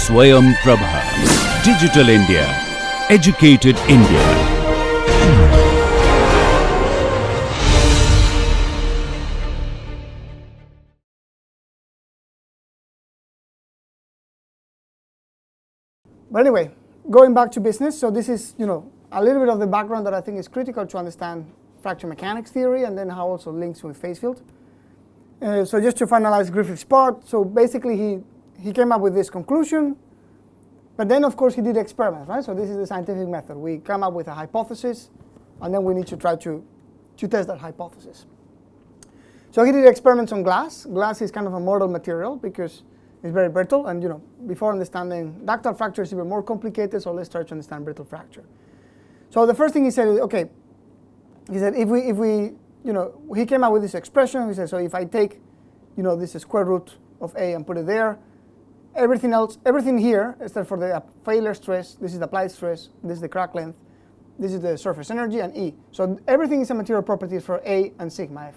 SwayamPrabha. Digital India. Educated India. But anyway, going back to business, so this is, a little bit of the background that I think is critical to understand fracture mechanics theory and then how also links with phase field. So just to finalize Griffith's part, so basically he came up with this conclusion, but then of course he did experiments, right? So this is the scientific method. We come up with a hypothesis, and then we need to try to test that hypothesis. So he did experiments on glass. Glass is kind of a model material because it's very brittle, and before understanding ductile fracture is even more complicated, so let's try to understand brittle fracture. So the first thing he said is, okay, he said if we he came up with this expression. He said, so if I take this square root of A and put it there, everything here, except for the failure stress, this is the applied stress, this is the crack length, this is the surface energy, and E. So everything is a material property for A and sigma F.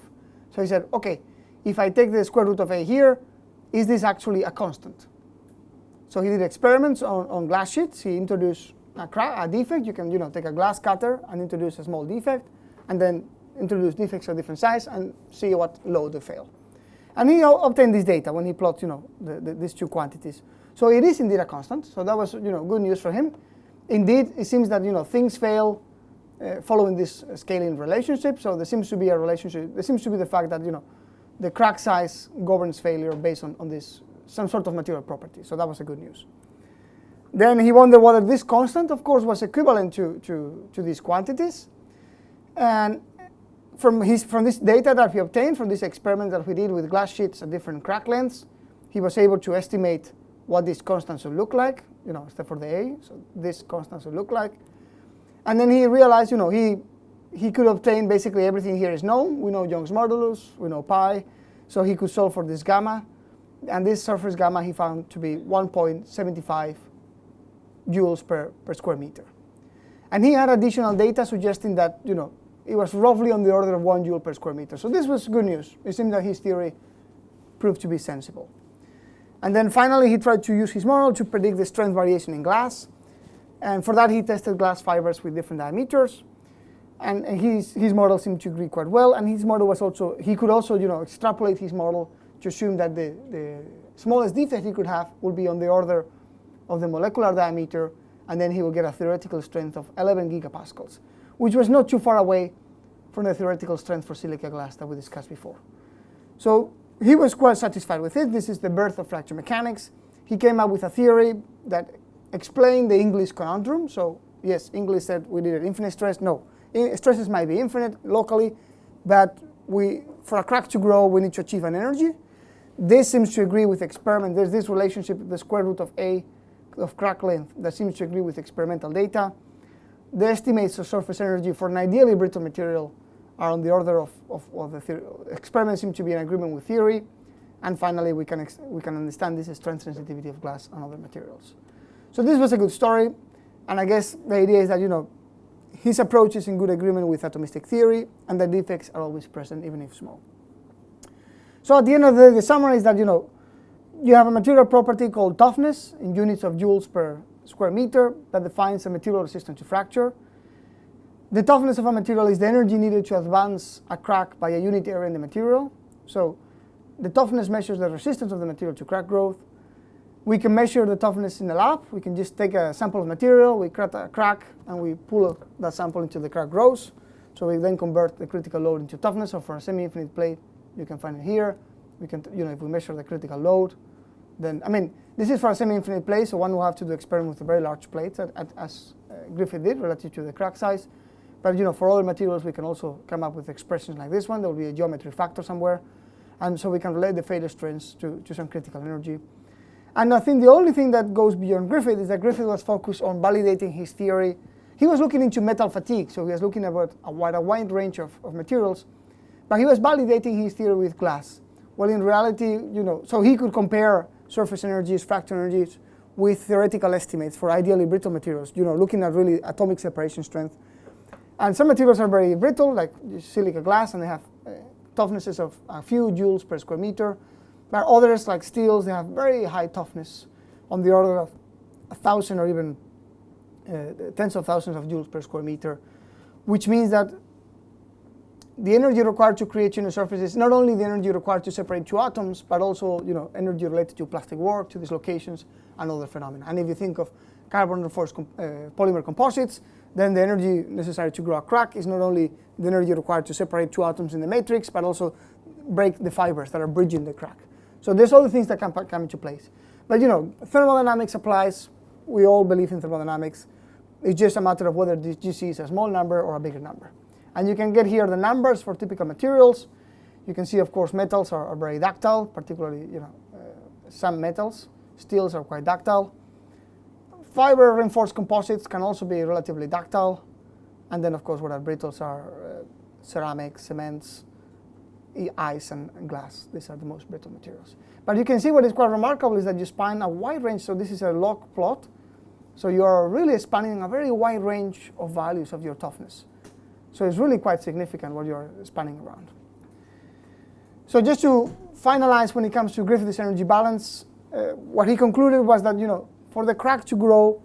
So he said, okay, if I take the square root of A here, is this actually a constant? So he did experiments on glass sheets. He introduced a defect. You can take a glass cutter and introduce a small defect, and then introduce defects of different size and see what load they fail. And he obtained this data when he plots these two quantities. So it is indeed a constant. So that was good news for him. Indeed, it seems that things fail following this scaling relationship. So there seems to be a relationship. There seems to be the fact that the crack size governs failure based on this some sort of material property. So that was a good news. Then he wondered whether this constant, of course, was equivalent to these quantities. And from this data that he obtained from this experiment that we did with glass sheets at different crack lengths, he was able to estimate what these constants would look like, except for the A. So this constant would look like. And then he realized, he could obtain basically everything here is known. We know Young's modulus, we know pi, so he could solve for this gamma. And this surface gamma he found to be 1.75 joules per square meter. And he had additional data suggesting that it was roughly on the order of 1 joule per square meter. So this was good news. It seemed that his theory proved to be sensible. And then finally he tried to use his model to predict the strength variation in glass. And for that he tested glass fibers with different diameters. And his model seemed to agree quite well. And his model was also, he could also extrapolate his model to assume that the smallest defect he could have would be on the order of the molecular diameter, and then he will get a theoretical strength of 11 gigapascals, which was not too far away from the theoretical strength for silica glass that we discussed before. So he was quite satisfied with it. This is the birth of fracture mechanics. He came up with a theory that explained the English conundrum. So yes, English said we needed infinite stress. No, stresses might be infinite locally, but for a crack to grow, we need to achieve an energy. This seems to agree with experiment. There's this relationship, the square root of A of crack length, that seems to agree with experimental data. The estimates of surface energy for an ideally brittle material are on the order of the theory. Experiments seem to be in agreement with theory. And finally, we can understand this strength sensitivity of glass and other materials. So this was a good story. And I guess the idea is that, his approach is in good agreement with atomistic theory, and the defects are always present, even if small. So at the end of the day, the summary is that, you have a material property called toughness in units of joules per square meter that defines a material resistant to fracture. The toughness of a material is the energy needed to advance a crack by a unit area in the material. So the toughness measures the resistance of the material to crack growth. We can measure the toughness in the lab. We can just take a sample of material, we cut a crack, and we pull that sample into the crack growth. So we then convert the critical load into toughness. So for a semi-infinite plate, you can find it here. We can, if we measure the critical load, then, this is for a semi-infinite plate, so one will have to do experiment with a very large plate, as Griffith did, relative to the crack size. But, for other materials, we can also come up with expressions like this one. There will be a geometry factor somewhere. And so we can relate the failure strengths to some critical energy. And I think the only thing that goes beyond Griffith is that Griffith was focused on validating his theory. He was looking into metal fatigue, so he was looking about a wide range of materials. But he was validating his theory with glass. Well, in reality, so he could compare surface energies, fracture energies, with theoretical estimates for ideally brittle materials, looking at really atomic separation strength. And some materials are very brittle, like silica glass, and they have toughnesses of a few joules per square meter. But others, like steels, they have very high toughness on the order of 1,000 or even tens of thousands of joules per square meter, which means that the energy required to create unit surfaces, not only the energy required to separate two atoms, but also energy related to plastic work, to dislocations, and other phenomena. And if you think of carbon-reinforced polymer composites, then the energy necessary to grow a crack is not only the energy required to separate two atoms in the matrix, but also break the fibers that are bridging the crack. So there's other things that can come into place. But thermodynamics applies. We all believe in thermodynamics. It's just a matter of whether this GC is a small number or a bigger number. And you can get here the numbers for typical materials. You can see, of course, metals are very ductile, particularly some metals. Steels are quite ductile. Fiber reinforced composites can also be relatively ductile. And then, of course, what are brittles are ceramics, cements, ice, and glass. These are the most brittle materials. But you can see what is quite remarkable is that you span a wide range. So this is a log plot. So you are really spanning a very wide range of values of your toughness. So it's really quite significant what you're spanning around. So just to finalize, when it comes to Griffith's energy balance, what he concluded was that for the crack to grow,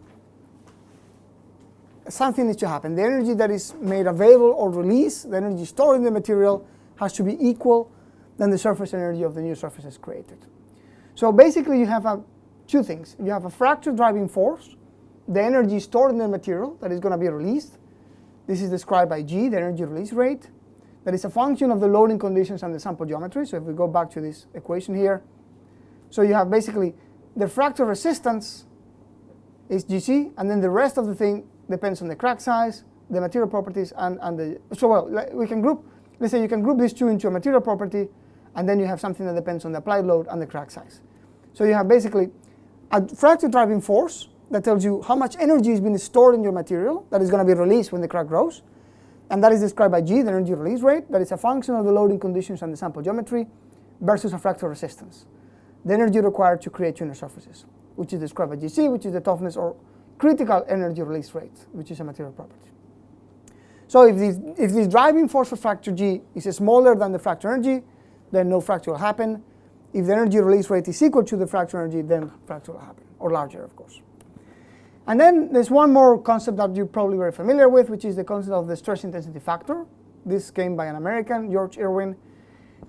something needs to happen. The energy that is made available or released, the energy stored in the material, has to be equal than the surface energy of the new surfaces created. So basically you have two things. You have a fracture driving force, the energy stored in the material that is going to be released. This is described by G, the energy release rate. That is a function of the loading conditions and the sample geometry. So if we go back to this equation here, so you have basically the fracture resistance is GC, and then the rest of the thing depends on the crack size, the material properties, and the, so well, we can group, let's say you can group these two into a material property, and then you have something that depends on the applied load and the crack size. So you have basically a fracture driving force that tells you how much energy is being stored in your material that is going to be released when the crack grows. And that is described by G, the energy release rate. That is a function of the loading conditions and the sample geometry versus a fracture resistance, the energy required to create unit surfaces, which is described by GC, which is the toughness or critical energy release rate, which is a material property. So if this driving force for fracture G is smaller than the fracture energy, then no fracture will happen. If the energy release rate is equal to the fracture energy, then fracture will happen, or larger, of course. And then there's one more concept that you're probably very familiar with, which is the concept of the stress intensity factor. This came by an American, George Irwin,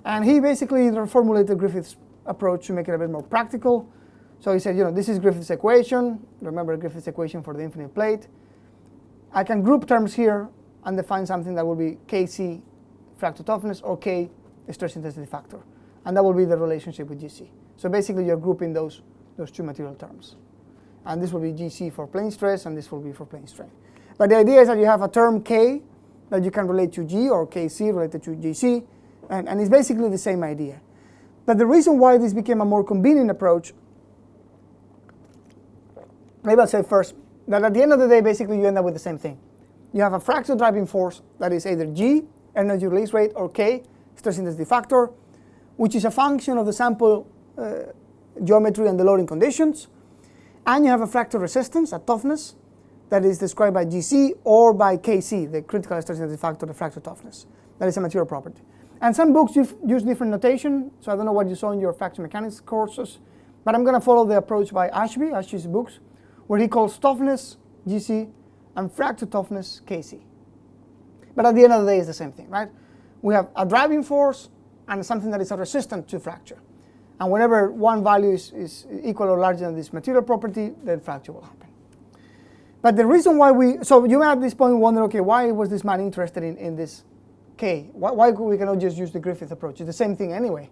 and he basically reformulated Griffith's approach to make it a bit more practical. So he said, this is Griffith's equation. Remember Griffith's equation for the infinite plate. I can group terms here and define something that will be Kc fracture toughness or K stress intensity factor. And that will be the relationship with GC. So basically you're grouping those two material terms. And this will be GC for plane stress, and this will be for plane strain. But the idea is that you have a term K that you can relate to G, or Kc related to GC, and it's basically the same idea. But the reason why this became a more convenient approach, maybe I'll say first, that at the end of the day, basically you end up with the same thing. You have a fracture driving force that is either G, energy release rate, or K, stress intensity factor, which is a function of the sample geometry and the loading conditions. And you have a fracture resistance, a toughness, that is described by GC or by Kc, the critical stress intensity factor, the fracture toughness. That is a material property. And some books use different notation, so I don't know what you saw in your fracture mechanics courses, but I'm going to follow the approach by Ashby's books, where he calls toughness GC and fracture toughness Kc. But at the end of the day, it's the same thing, right? We have a driving force and something that is a resistant to fracture. And whenever one value is equal or larger than this material property, then fracture will happen. But the reason why so you may at this point wonder, okay, why was this man interested in this K? Why we cannot just use the Griffith approach? It's the same thing anyway.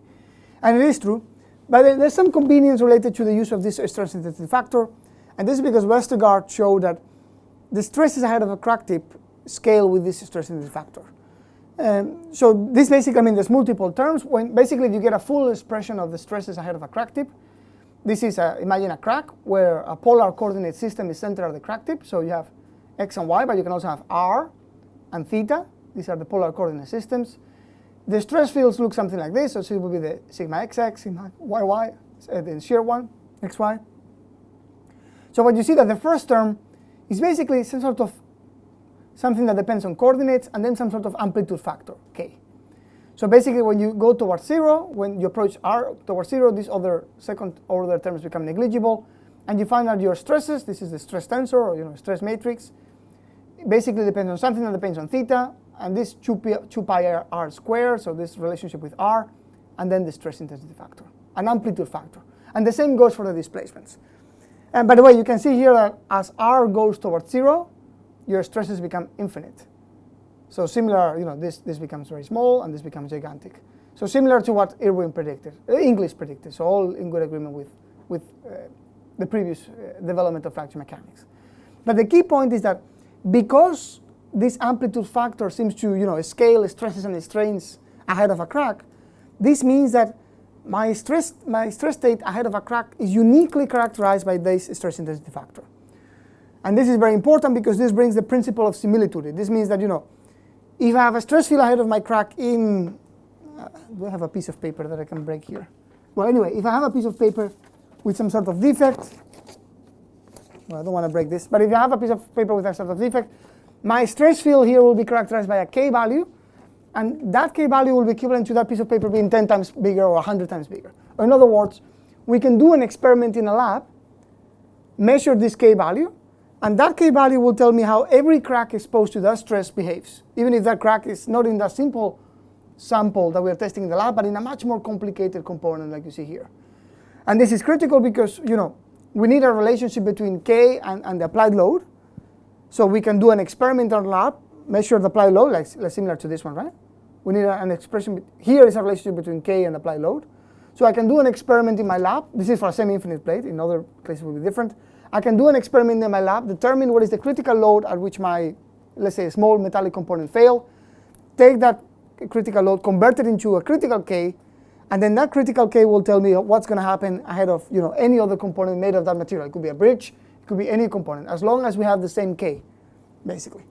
And it is true, but there's some convenience related to the use of this stress intensity factor. And this is because Westergaard showed that the stresses ahead of a crack tip scale with this stress intensity factor. So this basically, there's multiple terms. When basically you get a full expression of the stresses ahead of a crack tip. This is, imagine a crack where a polar coordinate system is centered at the crack tip. So you have x and y, but you can also have r and theta. These are the polar coordinate systems. The stress fields look something like this. So it will be the sigma xx, sigma yy, the shear one, xy. So what you see that the first term is basically some sort of something that depends on coordinates, and then some sort of amplitude factor, k. So basically when you go towards 0, when you approach r towards 0, these other second order terms become negligible, and you find out your stresses. This is the stress tensor, or stress matrix. It basically depends on something that depends on theta, and this 2 pi r squared, so this relationship with r, and then the stress intensity factor, an amplitude factor. And the same goes for the displacements. And by the way, you can see here that as r goes towards 0, your stresses become infinite. So similar, this becomes very small, and this becomes gigantic. So similar to what Irwin predicted, Inglis predicted, so all in good agreement with the previous development of fracture mechanics. But the key point is that because this amplitude factor seems to scale stresses and strains ahead of a crack, this means that my stress state ahead of a crack is uniquely characterized by this stress intensity factor. And this is very important because this brings the principle of similitude. This means that if I have a stress field ahead of my crack in do I have a piece of paper that I can break here? Well, anyway, if I have a piece of paper with some sort of defect, well, I don't want to break this, but if I have a piece of paper with a sort of defect, my stress field here will be characterized by a K value, and that K value will be equivalent to that piece of paper being 10 times bigger or 100 times bigger. Or in other words, we can do an experiment in a lab, measure this K value, and that K value will tell me how every crack exposed to that stress behaves, even if that crack is not in that simple sample that we are testing in the lab, but in a much more complicated component like you see here. And this is critical because we need a relationship between K and the applied load. So we can do an experiment in the lab, measure the applied load, like similar to this one, right? We need an expression. Here is a relationship between K and applied load. So I can do an experiment in my lab. This is for a semi-infinite plate. In other places it will be different. I can do an experiment in my lab, determine what is the critical load at which my, let's say, small metallic component fail, take that critical load, convert it into a critical K, and then that critical K will tell me what's going to happen ahead of any other component made of that material. It could be a bridge, it could be any component, as long as we have the same K, basically.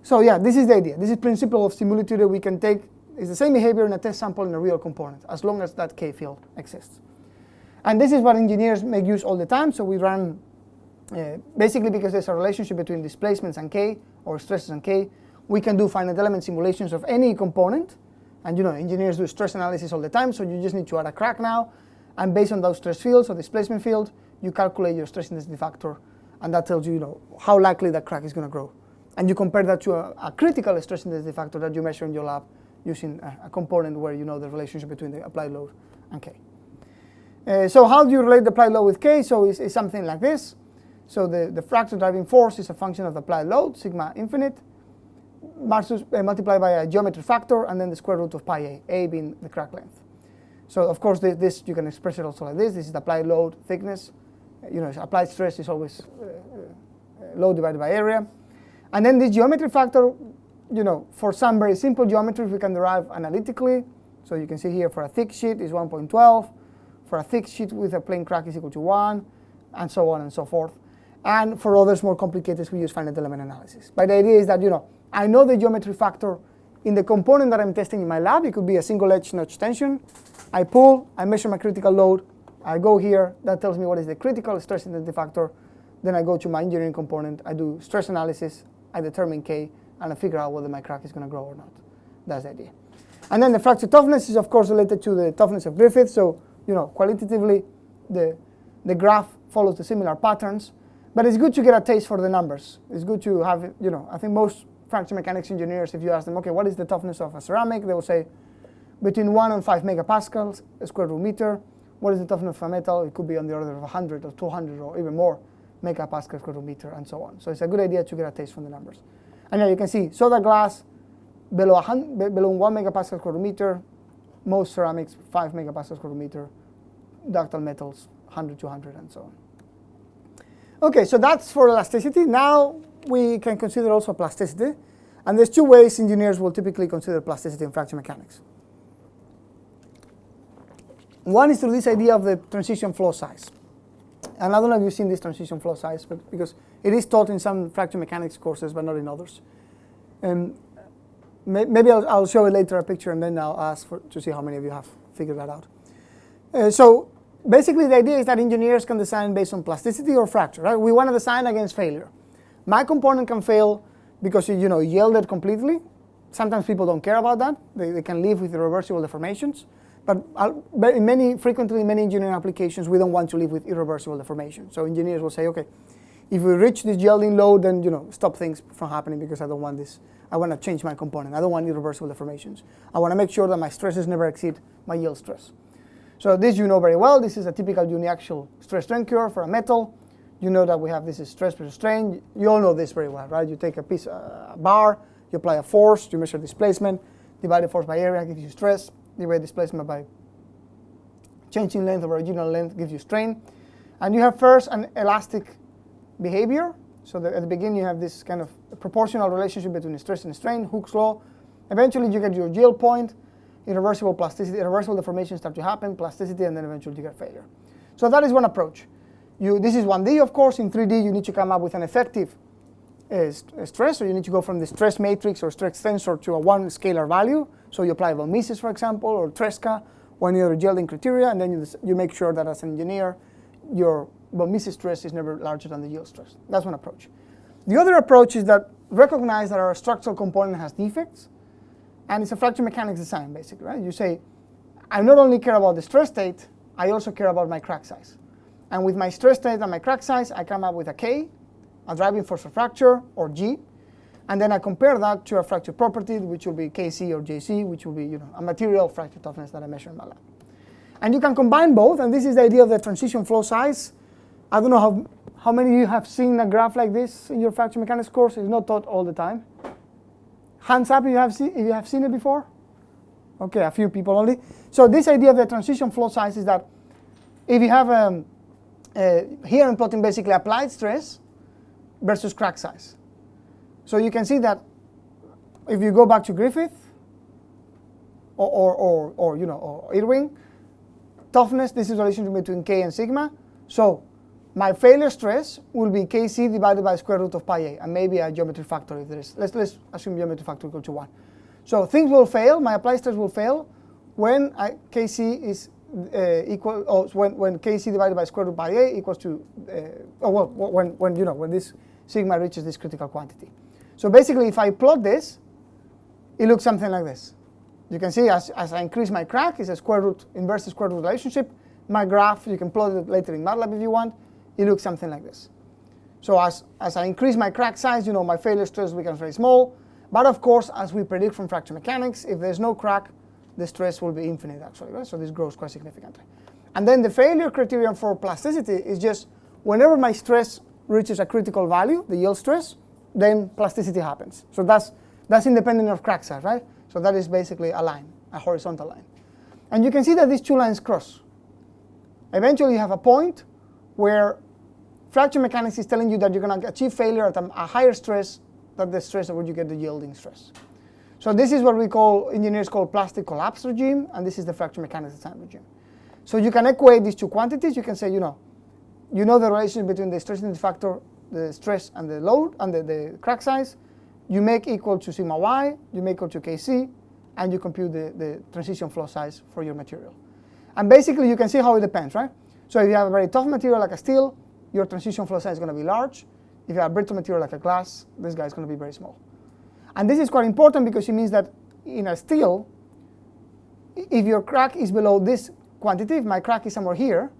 So yeah, this is the idea. This is principle of similitude that we can take. It's the same behavior in a test sample in a real component, as long as that K field exists. And this is what engineers make use all the time. So we run, basically because there's a relationship between displacements and K, or stresses and K, we can do finite element simulations of any component. And engineers do stress analysis all the time, so you just need to add a crack now. And based on those stress fields or displacement field, you calculate your stress intensity factor, and that tells you, how likely that crack is going to grow. And you compare that to a critical stress intensity factor that you measure in your lab using a component where the relationship between the applied load and K. So how do you relate the applied load with K? So it's something like this. So the fracture driving force is a function of the applied load, sigma infinite, multiplied by a geometry factor, and then the square root of pi a being the crack length. So of course this you can express it also like this. This is the applied load thickness. Applied stress is always load divided by area. And then this geometry factor, for some very simple geometries we can derive analytically. So you can see here for a thick sheet is 1.12, for a thick sheet with a plane crack is equal to 1, and so on and so forth. And for others more complicated, we use finite element analysis. But the idea is that I know the geometry factor in the component that I'm testing in my lab. It could be a single edge notch tension. I pull, I measure my critical load, I go here, that tells me what is the critical stress intensity factor. Then I go to my engineering component, I do stress analysis, I determine K, and I figure out whether my crack is going to grow or not. That's the idea. And then the fracture toughness is of course related to the toughness of Griffith. So qualitatively the graph follows the similar patterns. But it's good to get a taste for the numbers. It's good to have, I think most fracture mechanics engineers, if you ask them, okay, what is the toughness of a ceramic? They will say between 1 and 5 megapascals a square root meter. What is the toughness of a metal? It could be on the order of 100 or 200 or even more megapascal square root meter, and so on. So it's a good idea to get a taste from the numbers. And now you can see soda glass below 1 megapascal square root meter, most ceramics 5 megapascal square root meter, ductile metals 100, 200, and so on. Okay, so that's for elasticity. Now we can consider also plasticity. And there's two ways engineers will typically consider plasticity in fracture mechanics. One is through this idea of the transition flow size. And I don't know if you've seen this transition flow size, but because it is taught in some fracture mechanics courses, but not in others. Maybe I'll show you later a picture, and then I'll ask to see how many of you have figured that out. So basically, the idea is that engineers can design based on plasticity or fracture. Right? We want to design against failure. My component can fail because it yielded completely. Sometimes people don't care about that. They can live with irreversible deformations. But frequently in many engineering applications, we don't want to live with irreversible deformation. So engineers will say, okay, if we reach this yielding load, then stop things from happening because I don't want this. I want to change my component. I don't want irreversible deformations. I want to make sure that my stresses never exceed my yield stress. So this you know very well. This is a typical uniaxial stress strain curve for a metal. You know that we have this is stress versus strain. You all know this very well, right? You take a bar, you apply a force, you measure displacement, divide the force by area, gives you stress, divide displacement by changing length over original length, gives you strain. And you have first an elastic behavior. So at the beginning you have this kind of proportional relationship between stress and strain, Hooke's law. Eventually you get your yield point, irreversible plasticity, irreversible deformations start to happen, plasticity, and then eventually you get failure. So that is one approach. This is 1D, of course. In 3D you need to come up with an effective stress, so you need to go from the stress matrix or stress tensor to a one scalar value. So you apply von Mises, for example, or Tresca, or any other yielding criteria, and then you make sure that as an engineer, your von Mises stress is never larger than the yield stress. That's one approach. The other approach is that recognize that our structural component has defects, and it's a fracture mechanics design, basically, right? You say, I not only care about the stress state, I also care about my crack size. And with my stress state and my crack size, I come up with a K, a driving force of fracture, or G, and then I compare that to a fracture property, which will be Kc or Jc, which will be a material fracture toughness that I measure in my lab. And you can combine both, and this is the idea of the transition flow size. I don't know how many of you have seen a graph like this in your fracture mechanics course. It's not taught all the time. Hands up if you have seen it before. Okay, a few people only. So this idea of the transition flow size is that if you have here I'm plotting basically applied stress versus crack size. So you can see that if you go back to Griffith or Irving, toughness, this is the relationship between K and sigma. So my failure stress will be Kc divided by square root of pi a, and maybe a geometry factor if there is. Let's assume geometry factor equal to 1. So things will fail, my applied stress will fail when Kc is when Kc divided by square root pi a equals to, when this sigma reaches this critical quantity. So basically, if I plot this, it looks something like this. You can see as I increase my crack, it's a inverse square root relationship. My graph, you can plot it later in MATLAB if you want, it looks something like this. So as I increase my crack size, my failure stress becomes very small. But of course, as we predict from fracture mechanics, if there's no crack, the stress will be infinite actually, right? So this grows quite significantly. And then the failure criterion for plasticity is just whenever my stress reaches a critical value, the yield stress, then plasticity happens. So that's independent of crack size, right? So that is basically a line, a horizontal line. And you can see that these two lines cross. Eventually you have a point where fracture mechanics is telling you that you're going to achieve failure at a higher stress than the stress at which you get the yielding stress. So this is what engineers call plastic collapse regime, and this is the fracture mechanics design regime. So you can equate these two quantities. You can say, you know the relationship between the stress intensity factor, the stress and the load, and the crack size. You make equal to sigma y, you make equal to Kc, and you compute the transition flow size for your material. And basically, you can see how it depends, right? So if you have a very tough material like a steel, your transition flow size is going to be large. If you have a brittle material like a glass, this guy is going to be very small. And this is quite important because it means that in a steel, if your crack is below this quantity, if my crack is somewhere here,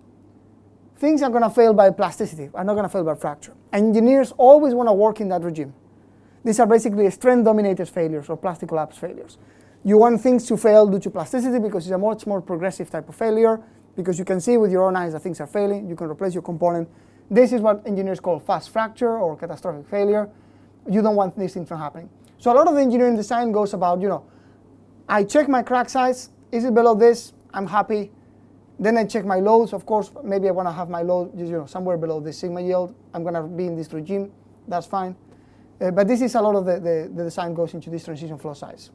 things are going to fail by plasticity, are not going to fail by fracture. Engineers always want to work in that regime. These are basically strength-dominated failures or plastic collapse failures. You want things to fail due to plasticity because it's a much more progressive type of failure, because you can see with your own eyes that things are failing, you can replace your component. This is what engineers call fast fracture or catastrophic failure. You don't want these things from happening. So a lot of the engineering design goes about, I check my crack size, is it below this? I'm happy. Then I check my loads. Of course, maybe I want to have my load somewhere below this sigma yield. I'm going to be in this regime. That's fine. But this is a lot of the design goes into this transition flow size.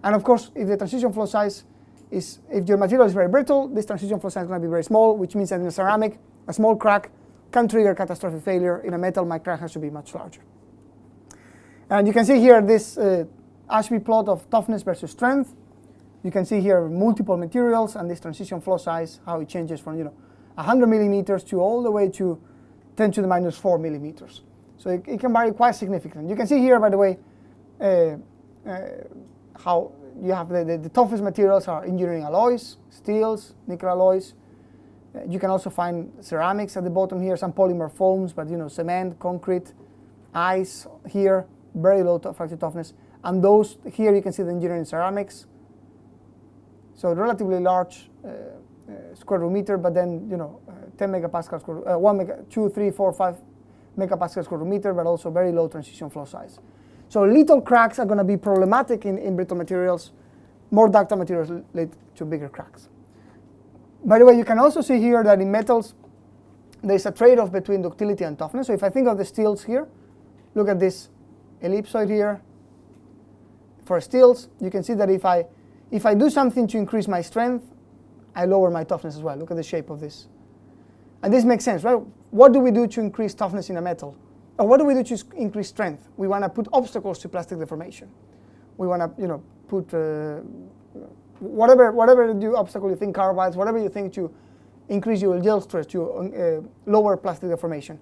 And of course, if the transition flow size if your material is very brittle, this transition flow size is going to be very small, which means that in a ceramic, a small crack can trigger catastrophic failure. In a metal, my crack has to be much larger. And you can see here this Ashby plot of toughness versus strength. You can see here multiple materials and this transition flow size, how it changes from 100 millimeters to all the way to 10 to the minus 4 millimeters. So it can vary quite significantly. You can see here, by the way, how you have the toughest materials are engineering alloys, steels, nickel alloys. You can also find ceramics at the bottom here, some polymer foams, but cement, concrete, ice here, very low fracture toughness. And those here you can see the engineering ceramics. So relatively large square root meter, but then 10 megapascal square, 2, 3, 4, 5 megapascal square root meter, but also very low transition flow size. So little cracks are going to be problematic in brittle materials. More ductile materials lead to bigger cracks. By the way, you can also see here that in metals, there's a trade-off between ductility and toughness. So if I think of the steels here, look at this ellipsoid here. For steels, you can see that if I do something to increase my strength, I lower my toughness as well. Look at the shape of this. And this makes sense, right? What do we do to increase toughness in a metal? Or what do we do to increase strength? We want to put obstacles to plastic deformation. We want to, put whatever obstacle you think, carbides, whatever you think to increase your yield stress, to lower plastic deformation.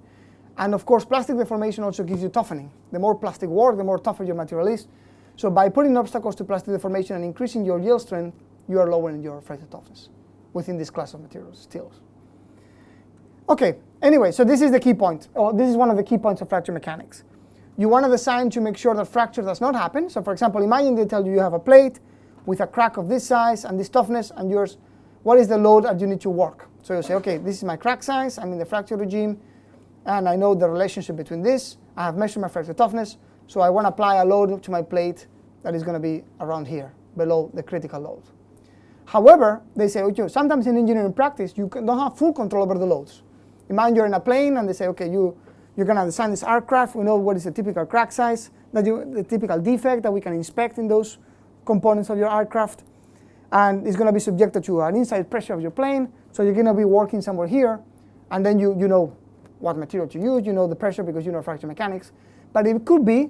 And of course, plastic deformation also gives you toughening. The more plastic work, the more tougher your material is. So by putting obstacles to plastic deformation and increasing your yield strength, you are lowering your fracture toughness within this class of materials, steels. Okay, anyway, so this is the key point. This is one of the key points of fracture mechanics. You want to design to make sure that fracture does not happen. So for example, imagine they tell you have a plate with a crack of this size and this toughness, and what is the load that you need to work? So you say, okay, this is my crack size, I'm in the fracture regime, and I know the relationship between this. I have measured my fracture toughness, so I want to apply a load to my plate that is going to be around here, below the critical load. However, they say, okay, sometimes in engineering practice, you don't have full control over the loads. Imagine you're in a plane, and they say, okay, you're going to design this aircraft. We know what is the typical crack size, the typical defect that we can inspect in those components of your aircraft, and it's going to be subjected to an inside pressure of your plane. So you're going to be working somewhere here, and then you know what material to use, you know the pressure because you know fracture mechanics. But it could be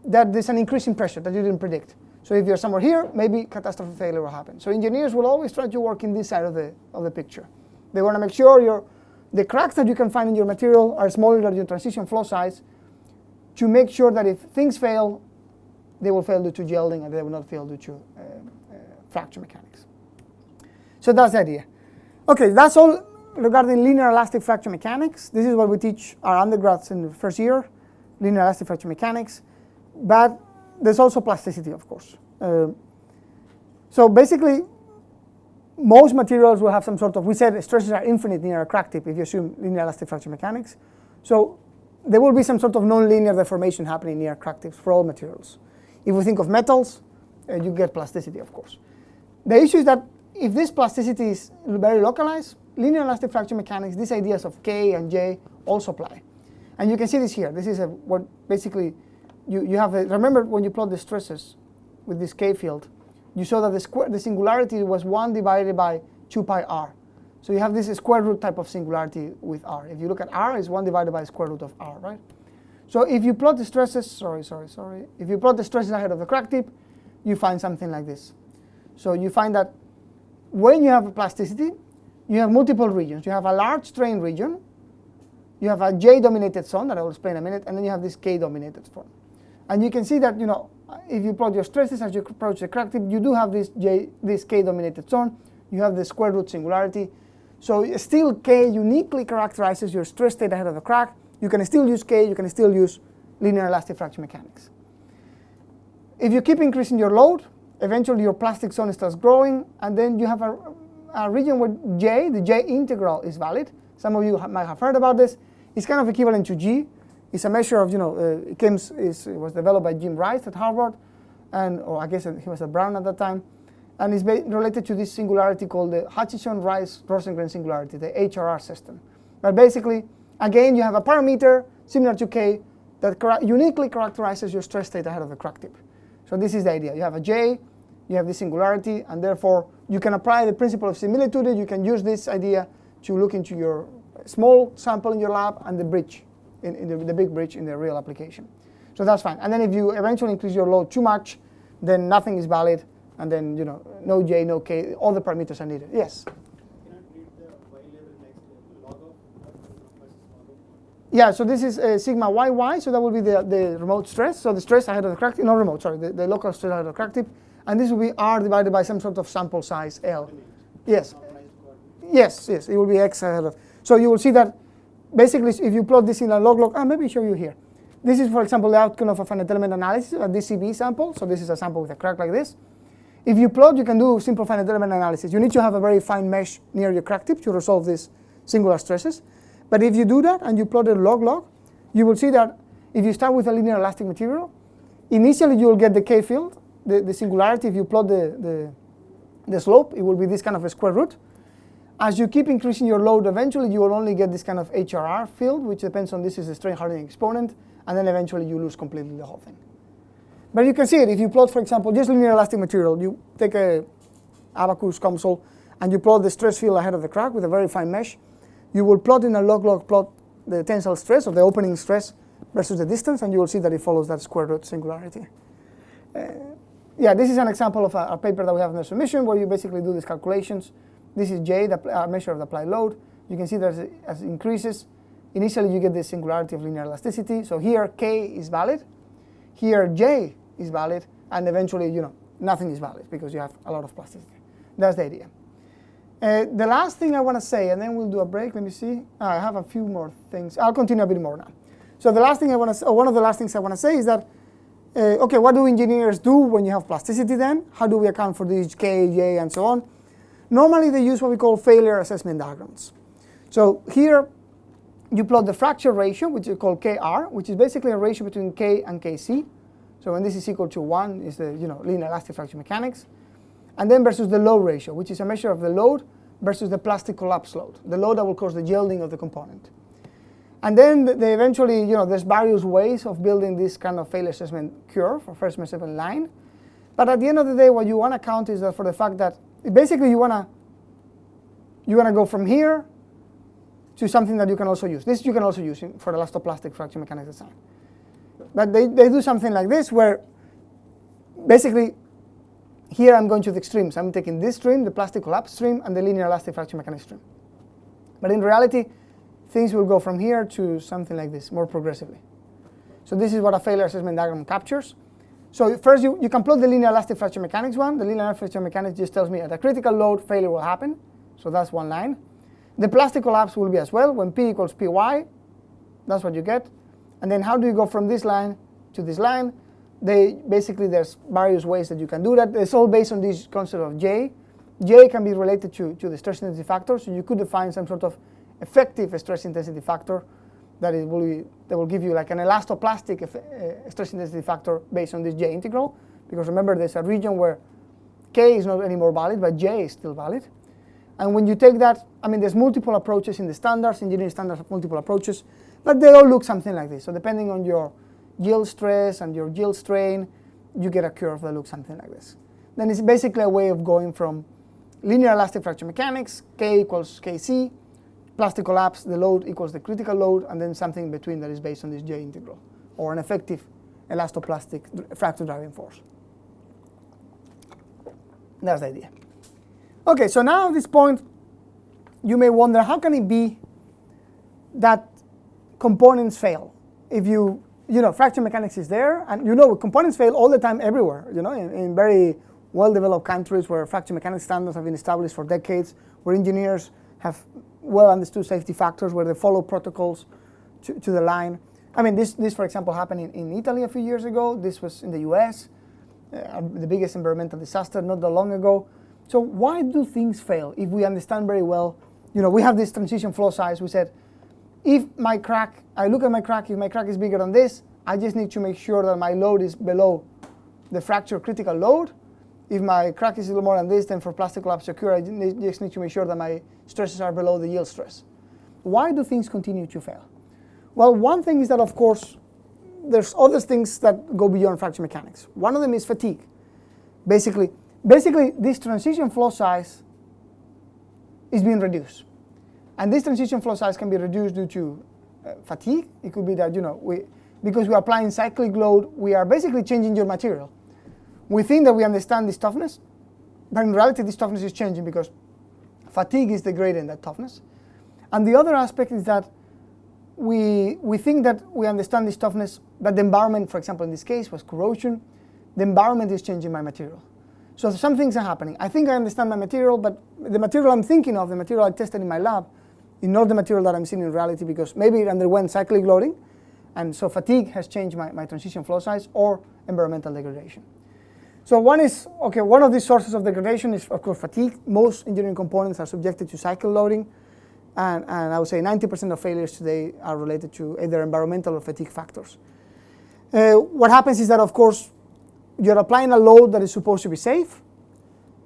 that there's an increase in pressure that you didn't predict. So if you're somewhere here, maybe catastrophic failure will happen. So engineers will always try to work in this side of the picture. They want to make sure the cracks that you can find in your material are smaller than your transition flow size, to make sure that if things fail, they will fail due to yielding and they will not fail due to fracture mechanics. So that's the idea. Okay, that's all regarding linear elastic fracture mechanics. This is what we teach our undergrads in the first year, linear elastic fracture mechanics. But there's also plasticity, of course. So basically, most materials will have some sort of, we said stresses are infinite near a crack tip if you assume linear elastic fracture mechanics. So there will be some sort of non-linear deformation happening near crack tips for all materials. If we think of metals, you get plasticity, of course. The issue is that if this plasticity is very localized, linear elastic fracture mechanics, these ideas of K and J also apply. And you can see this here. This is what basically you have. Remember when you plot the stresses with this K field, you saw that the singularity was 1 divided by 2 pi r. So you have this square root type of singularity with r. If you look at r, it's 1 divided by the square root of r, right? So if you plot the stresses, if you plot the stresses ahead of the crack tip, you find something like this. So you find that when you have a plasticity, you have multiple regions. You have a large strain region, you have a J-dominated zone that I will explain in a minute, and then you have this K-dominated zone. And you can see that, if you plot your stresses as you approach the crack tip, you do have this K-dominated zone. You have the square root singularity. So still K uniquely characterizes your stress state ahead of the crack. You can still use K, you can still use linear elastic fracture mechanics. If you keep increasing your load, eventually your plastic zone starts growing, and then you have a region where J, the J integral, is valid. Some of you might have heard about this. It's kind of equivalent to G. It's a measure of, it was developed by Jim Rice at Harvard, or I guess he was at Brown at that time, and it's related to this singularity called the Hutchison-Rice-Rosengren singularity, the HRR system. But basically, again, you have a parameter similar to K that uniquely characterizes your stress state ahead of the crack tip. So this is the idea. You have a J, you have this singularity, and therefore you can apply the principle of similitude. You can use this idea to look into your small sample in your lab and the bridge, in the big bridge in the real application. So that's fine. And then if you eventually increase your load too much, then nothing is valid, and then no J, no K, all the parameters are needed. Yes? Can I read the Y level next to log of? Yeah, so this is sigma YY, so that will be the remote stress. So the stress ahead of the crack tip, not remote, sorry, the local stress ahead of the crack tip. And this will be R divided by some sort of sample size L. Yes. Yes, yes, it will be X ahead of. So you will see that basically if you plot this in a log, maybe show you here. This is, for example, the outcome of a finite element analysis, a DCB sample. So this is a sample with a crack like this. If you plot, you can do simple finite element analysis. You need to have a very fine mesh near your crack tip to resolve these singular stresses. But if you do that and you plot it log, you will see that if you start with a linear elastic material, initially you will get the K field, the singularity. If you plot the slope, it will be this kind of a square root. As you keep increasing your load, eventually you will only get this kind of HRR field, which depends on this is the strain hardening exponent, and then eventually you lose completely the whole thing. But you can see it if you plot, for example, just linear elastic material. You take a abacus console and you plot the stress field ahead of the crack with a very fine mesh. You will plot in a log plot the tensile stress or the opening stress versus the distance, and you will see that it follows that square root singularity. Yeah, this is an example of a paper that we have in the submission where you basically do these calculations. This is J, the measure of the applied load. You can see that as it increases, initially you get this singularity of linear elasticity. So here K is valid, here J is valid, and eventually, nothing is valid because you have a lot of plasticity. That's the idea. The last thing I want to say, and then we'll do a break. Let me see. I have a few more things. I'll continue a bit more now. So the last thing I want to say, or one of the last things I want to say is that, okay, what do engineers do when you have plasticity then? How do we account for these K, J, and so on? Normally they use what we call failure assessment diagrams. So here you plot the fracture ratio, which is called KR, which is basically a ratio between K and KC. So when this is equal to 1 is the linear elastic fracture mechanics. And then versus the load ratio, which is a measure of the load versus the plastic collapse load, the load that will cause the yielding of the component. And then they eventually, there's various ways of building this kind of failure assessment curve or first measurement line. But at the end of the day, what you want to count is that for the fact that basically you want to go from here to something that you can also use. This you can also use for elastoplastic fracture mechanics design. But they do something like this where basically here I'm going to the extremes. I'm taking this stream, the plastic collapse stream, and the linear elastic fracture mechanics stream. But in reality, things will go from here to something like this, more progressively. So this is what a failure assessment diagram captures. So first you can plot the linear elastic fracture mechanics one. The linear elastic fracture mechanics just tells me at a critical load, failure will happen. So that's one line. The plastic collapse will be as well. When P equals Py, that's what you get. And then how do you go from this line to this line? Basically, there's various ways that you can do that. It's all based on this concept of J. J can be related to the stress intensity factor. So you could define some sort of effective stress intensity factor that will give you like an elastoplastic stress intensity factor based on this J integral. Because remember, there's a region where K is not anymore valid, but J is still valid. And when you take that, there's multiple approaches in the standards. Engineering standards have multiple approaches, but they all look something like this. So depending on your yield stress and your yield strain, you get a curve that looks something like this. Then it's basically a way of going from linear elastic fracture mechanics, K equals Kc, plastic collapse, the load equals the critical load, and then something in between that is based on this J integral, or an effective elastoplastic fracture driving force. That's the idea. Okay, so now at this point, you may wonder, how can it be that components fail? If fracture mechanics is there, and components fail all the time everywhere, in very well-developed countries where fracture mechanics standards have been established for decades, where engineers have well understood safety factors, where they follow protocols to the line. This for example happened in Italy a few years ago. This was in the US, the biggest environmental disaster not that long ago. So why do things fail if we understand very well? We have this transition flow size. We said, if I look at my crack, if my crack is bigger than this, I just need to make sure that my load is below the fracture critical load. If my crack is a little more than this, then for plastic collapse to occur, I just need to make sure that my stresses are below the yield stress. Why do things continue to fail? Well, one thing is that, of course, there's other things that go beyond fracture mechanics. One of them is fatigue. Basically, this transition flow size is being reduced. And this transition flow size can be reduced due to fatigue. It could be that, because we are applying cyclic load, we are basically changing your material. We think that we understand this toughness, but in reality, this toughness is changing because fatigue is degrading that toughness. And the other aspect is that we think that we understand this toughness, but the environment, for example, in this case, was corrosion. The environment is changing my material. So some things are happening. I think I understand my material, but the material I'm thinking of, the material I tested in my lab, is not the material that I'm seeing in reality, because maybe it underwent cyclic loading, and so fatigue has changed my transition flow size, or environmental degradation. So one of these sources of degradation is, of course, fatigue. Most engineering components are subjected to cycle loading, and I would say 90% of failures today are related to either environmental or fatigue factors. What happens is that, of course, you're applying a load that is supposed to be safe,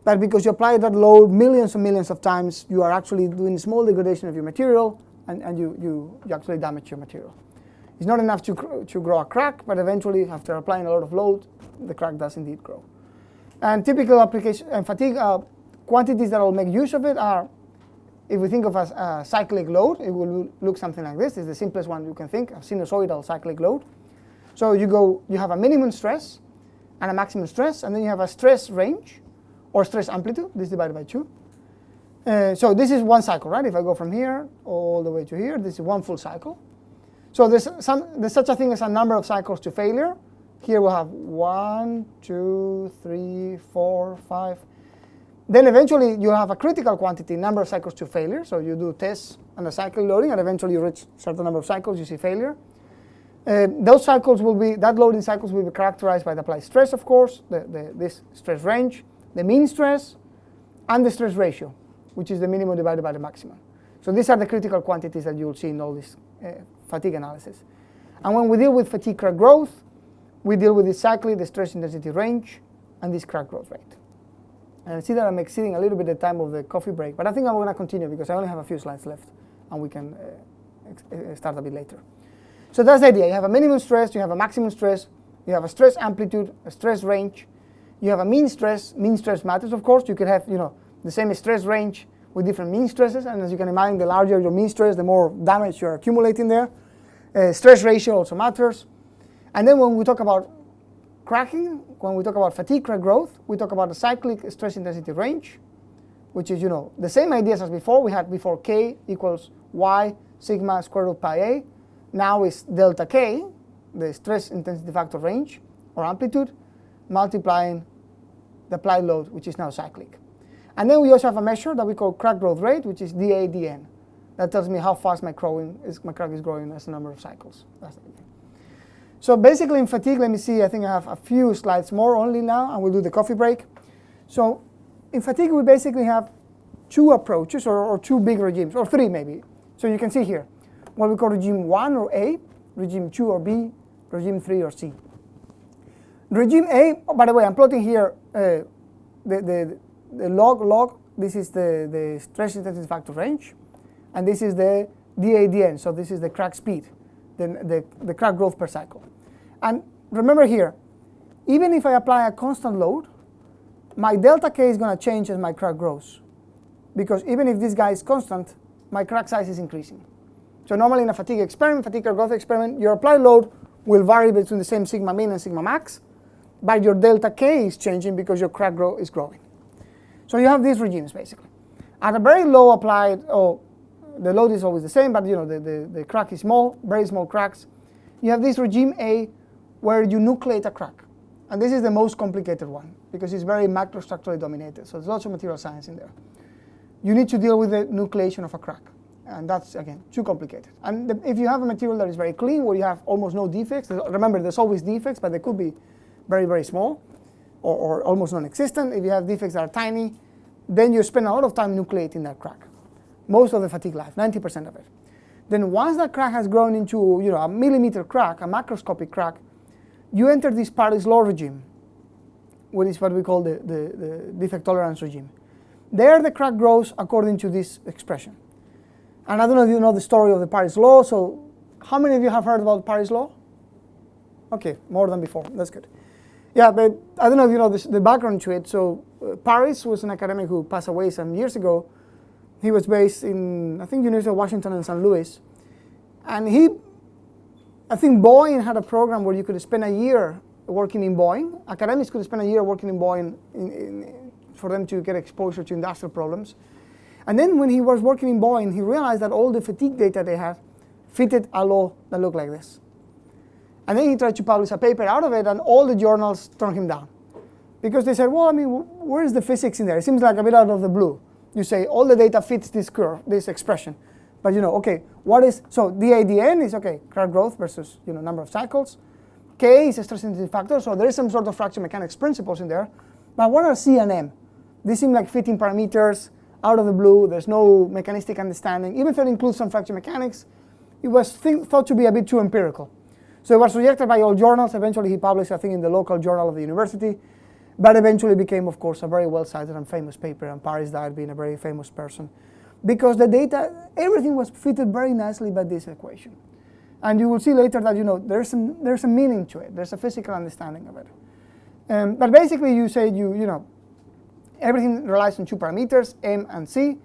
but because you apply that load millions and millions of times, you are actually doing small degradation of your material, and you actually damage your material. It's not enough to grow a crack, but eventually, after applying a lot of load, the crack does indeed grow. And typical application and fatigue quantities that will make use of it are, if we think of as a cyclic load, it will look something like this. It's the simplest one you can think, a sinusoidal cyclic load. So you have a minimum stress and a maximum stress, and then you have a stress range or stress amplitude. This divided by 2. So this is one cycle, right? If I go from here all the way to here, this is one full cycle. So there's such a thing as a number of cycles to failure. Here we'll have 1, 2, 3, 4, 5. Then eventually you have a critical quantity, number of cycles to failure. So you do tests under cycle loading, and eventually you reach a certain number of cycles, you see failure. Those cycles that loading cycles will be characterized by the applied stress, of course, this stress range, the mean stress, and the stress ratio, which is the minimum divided by the maximum. So these are the critical quantities that you'll see in all this fatigue analysis. And when we deal with fatigue crack growth, we deal with this cycle, the stress intensity range, and this crack growth rate. And I see that I'm exceeding a little bit the time of the coffee break, but I think I'm going to continue because I only have a few slides left, and we can start a bit later. So that's the idea. You have a minimum stress, you have a maximum stress, you have a stress amplitude, a stress range, you have a mean stress. Mean stress matters, of course. You could have the same stress range with different mean stresses, and as you can imagine, the larger your mean stress, the more damage you're accumulating there. Stress ratio also matters. And then when we talk about cracking, when we talk about fatigue crack growth, we talk about the cyclic stress intensity range, which is the same ideas as before. We had before K equals Y sigma square root pi A. Now is delta K, the stress intensity factor range or amplitude, multiplying the applied load, which is now cyclic. And then we also have a measure that we call crack growth rate, which is dA/dN. That tells me how fast my crack is growing as a number of cycles. That's the idea. So basically in fatigue, let me see, I think I have a few slides more only now, and we'll do the coffee break. So in fatigue, we basically have two approaches, or two big regimes, or three maybe. So you can see here, what we call regime 1 or A, regime 2 or B, regime 3 or C. Regime A, by the way, I'm plotting here the log, this is the stress intensity factor range, and this is the dA/dN, so this is the crack speed, the crack growth per cycle. And remember here, even if I apply a constant load, my delta K is going to change as my crack grows, because even if this guy is constant, my crack size is increasing. So normally in a fatigue crack growth experiment, your applied load will vary between the same sigma min and sigma max, but your delta K is changing because your crack is growing. So you have these regimes basically. At a very low applied, the load is always the same, but the crack is small, very small cracks. You have this regime A where you nucleate a crack. And this is the most complicated one because it's very macrostructurally dominated. So there's lots of material science in there. You need to deal with the nucleation of a crack. And that's, again, too complicated. And if you have a material that is very clean, where you have almost no defects, remember there's always defects, but they could be very, very small or almost non-existent. If you have defects that are tiny, then you spend a lot of time nucleating that crack. Most of the fatigue life, 90% of it. Then once that crack has grown into a millimeter crack, a macroscopic crack, you enter this Paris law regime, which is what we call the defect tolerance regime. There the crack grows according to this expression. And I don't know if you know the story of the Paris law, so how many of you have heard about Paris law? Okay, more than before, that's good. Yeah, but I don't know if you know the background to it. So Paris was an academic who passed away some years ago. He was based in, I think, University of Washington in St. Louis. And I think Boeing had a program where you could spend a year working in Boeing. Academics could spend a year working in Boeing for them to get exposure to industrial problems. And then when he was working in Boeing, he realized that all the fatigue data they had fitted a law that looked like this. And then he tried to publish a paper out of it, and all the journals turned him down. because they said, well, I mean, where is the physics in there? It seems like a bit out of the blue. You say all the data fits this curve, this expression. But okay, what is, so DADN is, okay, crack growth versus, number of cycles. K is a stress intensity factor, so there is some sort of fracture mechanics principles in there. But what are C and M? These seem like fitting parameters out of the blue. There's no mechanistic understanding. Even though it includes some fracture mechanics, it was thought to be a bit too empirical. So it was rejected by all journals. Eventually he published, I think, in the local journal of the university, but eventually became, of course, a very well-cited and famous paper, and Paris died being a very famous person, because the data, everything was fitted very nicely by this equation. And you will see later that, there's a meaning to it. There's a physical understanding of it. But basically you say, everything relies on two parameters, M and C.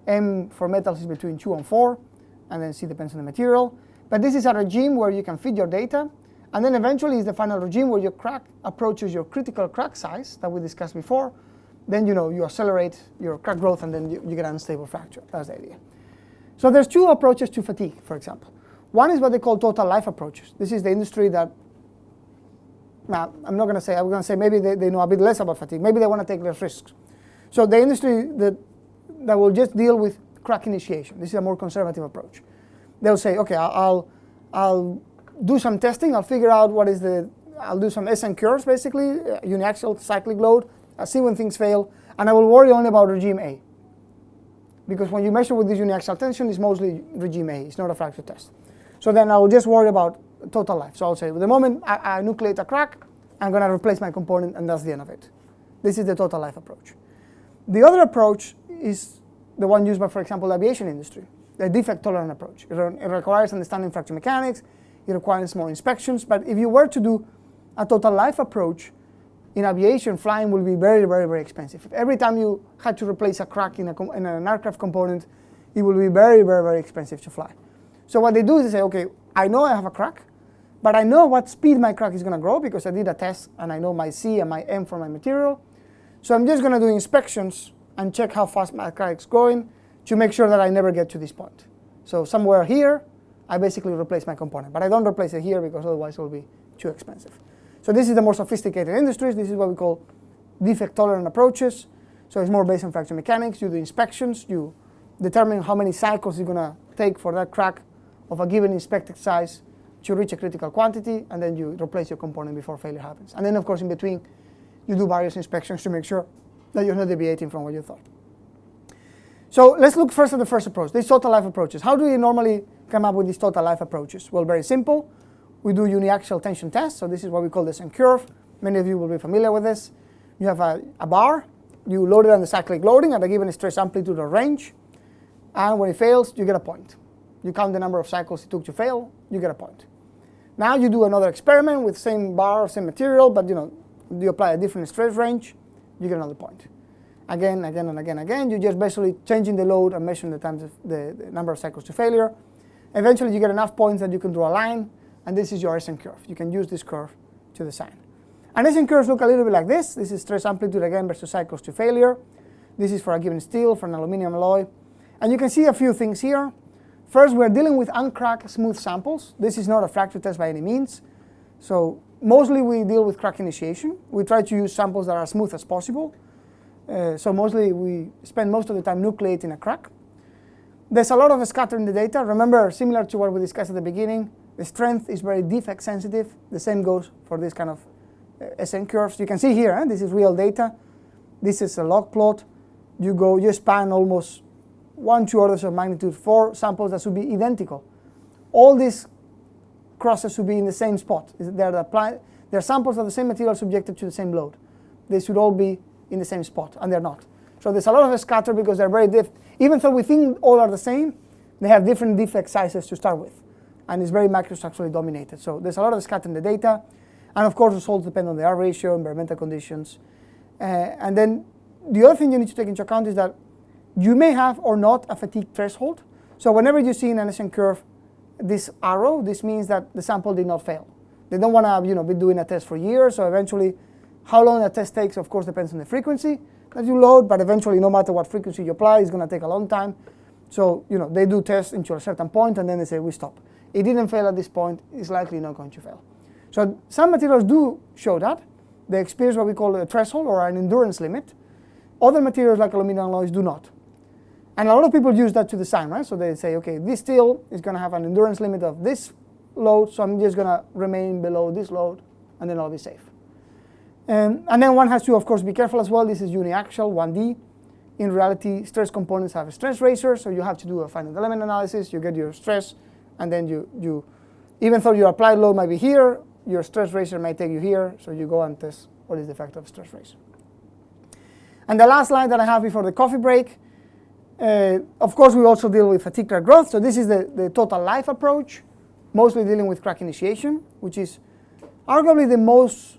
M for metals is between 2 and 4, and then C depends on the material. But this is a regime where you can fit your data, and then eventually is the final regime where your crack approaches your critical crack size that we discussed before. Then you accelerate your crack growth, and then you get an unstable fracture. That's the idea. So there's two approaches to fatigue, for example. One is what they call total life approaches. This is the industry that, now I'm going to say maybe they know a bit less about fatigue. Maybe they want to take less risks. So the industry that will just deal with crack initiation. This is a more conservative approach. They'll say, okay, I'll do some testing. I'll figure out I'll do some SN curves, basically, uniaxial cyclic load. I'll see when things fail, and I will worry only about regime A. Because when you measure with this uniaxial tension, it's mostly regime A. It's not a fracture test. So then I will just worry about total life. So I'll say, the moment I nucleate a crack, I'm going to replace my component, and that's the end of it. This is the total life approach. The other approach is the one used by, for example, the aviation industry, the defect-tolerant approach. It requires understanding fracture mechanics. It requires more inspections. But if you were to do a total life approach, in aviation, flying will be very, very, very expensive. Every time you had to replace a crack in an aircraft component, it will be very, very, very expensive to fly. So what they do is they say, okay, I know I have a crack, but I know what speed my crack is going to grow because I did a test and I know my C and my M for my material. So I'm just going to do inspections and check how fast my crack is growing to make sure that I never get to this point. So somewhere here, I basically replace my component, but I don't replace it here because otherwise it will be too expensive. So this is the more sophisticated industries. This is what we call defect-tolerant approaches. So it's more based on fracture mechanics. You do inspections. You determine how many cycles it's going to take for that crack of a given inspected size to reach a critical quantity, and then you replace your component before failure happens. And then, of course, in between, you do various inspections to make sure that you're not deviating from what you thought. So let's look first at the first approach, these total life approaches. How do we normally come up with these total life approaches? Well, very simple. We do uniaxial tension tests. So this is what we call the SN curve. Many of you will be familiar with this. You have a bar. You load it on the cyclic loading at a given stress amplitude or range. And when it fails, you get a point. You count the number of cycles it took to fail, you get a point. Now you do another experiment with same bar, same material, but you apply a different stress range, you get another point. Again, and again. You're just basically changing the load and measuring the number of cycles to failure. Eventually you get enough points that you can draw a line, and this is your SN curve. You can use this curve to design. And SN curves look a little bit like this. This is stress amplitude again versus cycles to failure. This is for a given steel, for an aluminum alloy. And you can see a few things here. First, we're dealing with uncracked smooth samples. This is not a fracture test by any means. So mostly we deal with crack initiation. We try to use samples that are as smooth as possible. So mostly we spend most of the time nucleating a crack. There's a lot of scatter in the data. Remember, similar to what we discussed at the beginning, the strength is very defect sensitive. The same goes for this kind of SN curves. You can see here, this is real data. This is a log plot. You span almost 1-2 orders of magnitude for samples that should be identical. All these crosses should be in the same spot. They're samples of the same material subjected to the same load. They should all be in the same spot, and they're not. So there's a lot of scatter because they're very even though we think all are the same, they have different defect sizes to start with, and it's very microstructurally dominated. So there's a lot of scatter in the data, and of course results depend on the R ratio, environmental conditions. And then the other thing you need to take into account is that you may have or not a fatigue threshold. So whenever you see in an SN curve this arrow, this means that the sample did not fail. They don't want to be doing a test for years, so eventually how long a test takes, of course, depends on the frequency that you load, but eventually no matter what frequency you apply, it's going to take a long time. So they do tests until a certain point, and then they say, we stop. It didn't fail at this point, it's likely not going to fail. So some materials do show that, they experience what we call a threshold or an endurance limit. Other materials like aluminum alloys do not. And a lot of people use that to design, right? So they say, okay, this steel is going to have an endurance limit of this load, so I'm just going to remain below this load, and then I'll be safe. And then one has to, of course, be careful as well. This is uniaxial, 1D. In reality, stress components have a stress razor, so you have to do a finite element analysis. You get your stress, and then you even though your applied load might be here, your stress razor might take you here, so you go and test what is the effect of stress razor. And the last slide that I have before the coffee break, of course, we also deal with fatigue crack growth. So this is the total life approach, mostly dealing with crack initiation, which is arguably the most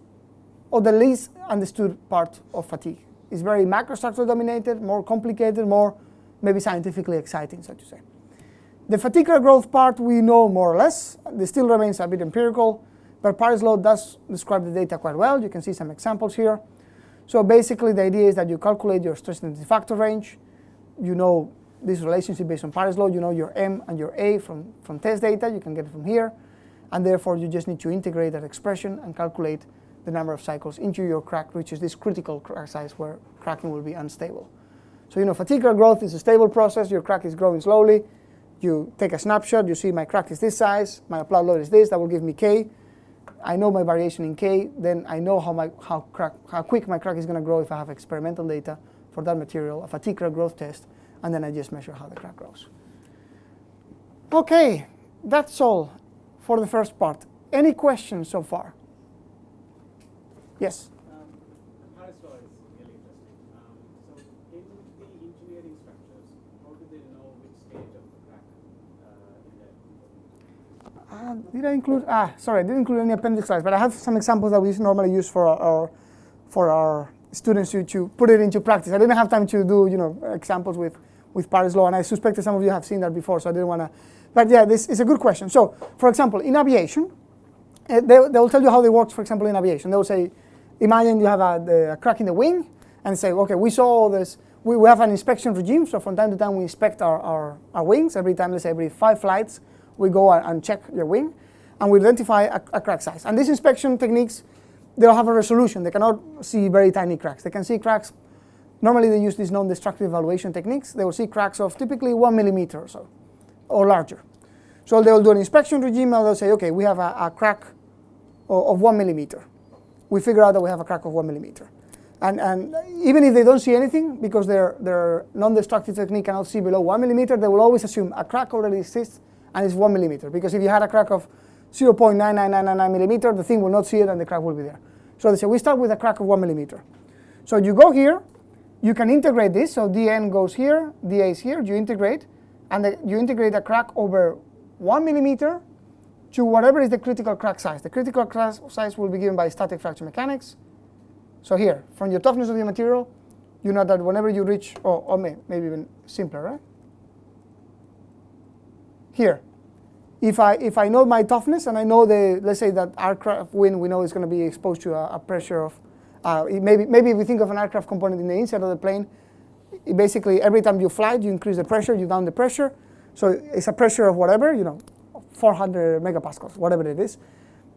or the least understood part of fatigue. It's very macrostructure dominated, more complicated, more maybe scientifically exciting, so to say. The fatigue crack growth part we know more or less. This still remains a bit empirical, but Paris law does describe the data quite well. You can see some examples here. So basically the idea is that you calculate your stress intensity factor range. You know this relationship based on Paris law. You know your M and your A from test data. You can get it from here. And therefore you just need to integrate that expression and calculate the number of cycles into your crack, which is this critical crack size where cracking will be unstable. So you know fatigue crack growth is a stable process. Your crack is growing slowly. You take a snapshot. You see my crack is this size. My applied load is this. That will give me K. I know my variation in K. Then I know how quick my crack is going to grow if I have experimental data for that material, a fatigue crack growth test, and then I just measure how the crack grows. Okay, that's all for the first part. Any questions so far? Yes? The Paris law is really interesting. So in the engineering structures, how do they know which stage of the crack in there? Did I include? Sorry, I didn't include any appendix slides, but I have some examples that we normally use for our students to put it into practice. I didn't have time to do examples with Paris law, and I suspect that some of you have seen that before, so I didn't want to. But yeah, this is a good question. So, for example, in aviation, they will tell you how they work. For example, in aviation, they will say, imagine you have a crack in the wing, and say, okay, we saw this. We have an inspection regime, so from time to time we inspect our wings. Every time, let's say every 5 flights, we go and check your wing, and we identify a crack size. And these inspection techniques, they'll have a resolution. They cannot see very tiny cracks. They can see cracks. Normally they use these non-destructive evaluation techniques. They will see cracks of typically 1 millimeter or so, or larger. So they will do an inspection regime, and they'll say, okay, we have a crack of 1 millimeter. We figure out that we have a crack of 1 millimeter. And even if they don't see anything, because their non-destructive technique cannot see below 1 millimeter, they will always assume a crack already exists and it's 1 millimeter. Because if you had a crack of 0.99999 millimeter, the thing will not see it and the crack will be there. So they say, we start with a crack of 1 millimeter. So you go here, you can integrate this. So dN goes here, dA is here, you integrate, and you integrate a crack over 1 millimeter to whatever is the critical crack size. The critical crack size will be given by static fracture mechanics. So here, from your toughness of the material, you know that whenever you reach, or maybe even simpler, right? Here, if I know my toughness and I know let's say that aircraft wing we know is going to be exposed to a pressure of, maybe if we think of an aircraft component in the inside of the plane, basically every time you fly, you increase the pressure, you down the pressure. So it's a pressure of whatever, 400 megapascals, whatever it is.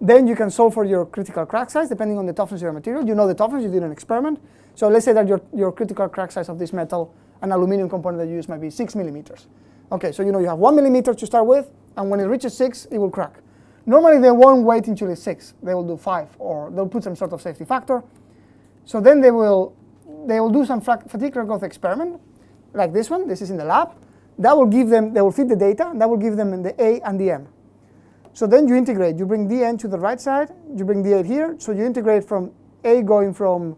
Then you can solve for your critical crack size depending on the toughness of your material. You know the toughness, you did an experiment. So let's say that your critical crack size of this metal, an aluminum component that you use might be 6 millimeters. Okay, so you have 1 millimeter to start with, and when it reaches 6, it will crack. Normally they won't wait until it's 6. They will do 5, or they'll put some sort of safety factor. So then they will do some fatigue crack growth experiment, like this one. This is in the lab. That will give them, they will feed the data, and that will give them the A and the M. So then you integrate. You bring dN to the right side. You bring d8 here. So you integrate from A going from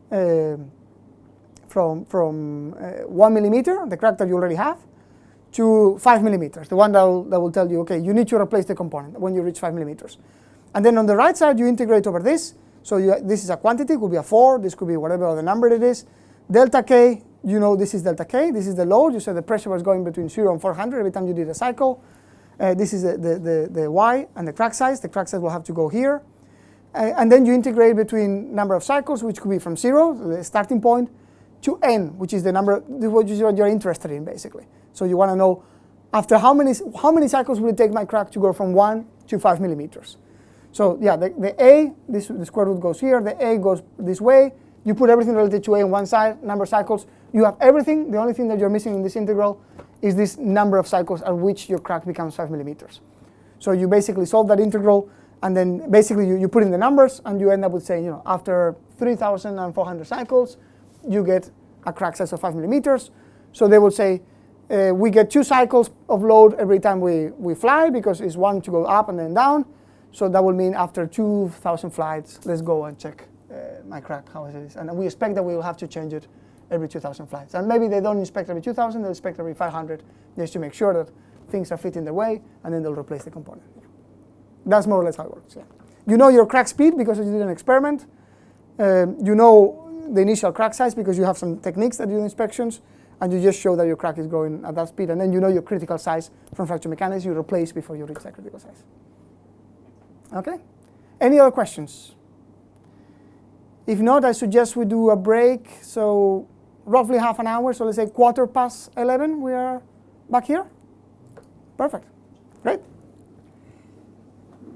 1 millimeter, the crack that you already have, to 5 millimeters, the one that will tell you, okay, you need to replace the component when you reach 5 millimeters. And then on the right side, you integrate over this. So this is a quantity, it could be a 4, this could be whatever other number it is. Delta K, this is delta K, this is the load. You said the pressure was going between 0 and 400 every time you did a cycle. This is the Y and the crack size. The crack size will have to go here. And then you integrate between number of cycles, which could be from 0, the starting point, to N, which is the number, what you're interested in, basically. So you want to know after how many cycles will it take my crack to go from 1 to 5 millimeters. So yeah, the A, the square root goes here, the A goes this way. You put everything related to A on one side, number of cycles. You have everything. The only thing that you're missing in this integral is this number of cycles at which your crack becomes 5 millimeters. So you basically solve that integral, and then basically you put in the numbers, and you end up with saying, after 3,400 cycles, you get a crack size of 5 millimeters. So they will say, we get 2 cycles of load every time we fly, because it's one to go up and then down. So that will mean after 2,000 flights, let's go and check my crack, how it is. And we expect that we will have to change it every 2,000 flights. And maybe they don't inspect every 2,000, they inspect every 500, just to make sure that things are fitting the way, and then they'll replace the component. That's more or less how it works. Yeah. You know your crack speed because you did an experiment. You know the initial crack size because you have some techniques that do inspections, and you just show that your crack is growing at that speed. And then you know your critical size from fracture mechanics you replace before you reach that critical size. Okay? Any other questions? If not, I suggest we do a break. So roughly half an hour. So let's say 11:15, we are back here. Perfect.